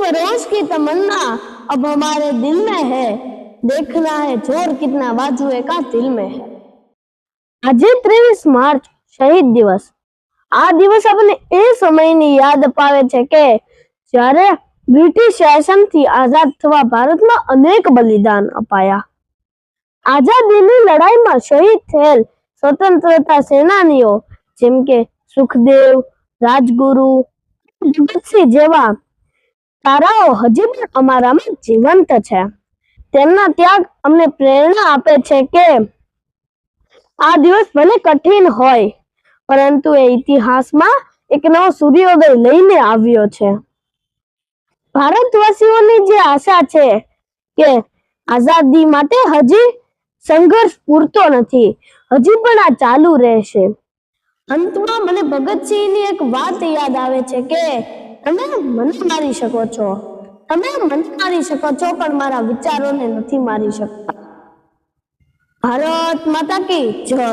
फरोश की तमन्ना अब हमारे दिल में है, देखना है जोर कितना बाजुए का दिल में है। આજે 23 માર્ચ શહીદ દિવસ। આ દિવસ આપણને એ સમયની યાદ અપાવે છે કે જ્યારે બ્રિટિશ શાસનથી આઝાદ થવા ભારતમાં અનેક બલિદાન અપાયા। આઝાદીની લડાઈમાં શહીદ થયેલ સ્વતંત્રતા સેનાનીઓ જેમ કે સુખદેવ, રાજગુરુ, ભગતસિંહ જેવા તારાઓ હજી પણ અમારામાં જીવંત છે। તેમના ત્યાગ અમને પ્રેરણા આપે છે કે આ દિવસ ભલે કઠિન હોય પરંતુ એ ઇતિહાસમાં એક નવો સૂર્યોદય લઈને આવ્યો છે। ભારતવાસીઓની જે આશા છે કે આઝાદી માટે હજી સંઘર્ષ પૂરતો નથી, હજી પણ આ ચાલુ રહેશે। અંતમાં મને ભગતસિંહની એક વાત યાદ આવે છે કે તમે મને મારી શકો છો, તમે મને મારી શકો છો પણ મારા વિચારોને નથી મારી શકતા। ભારત માતા કી જય।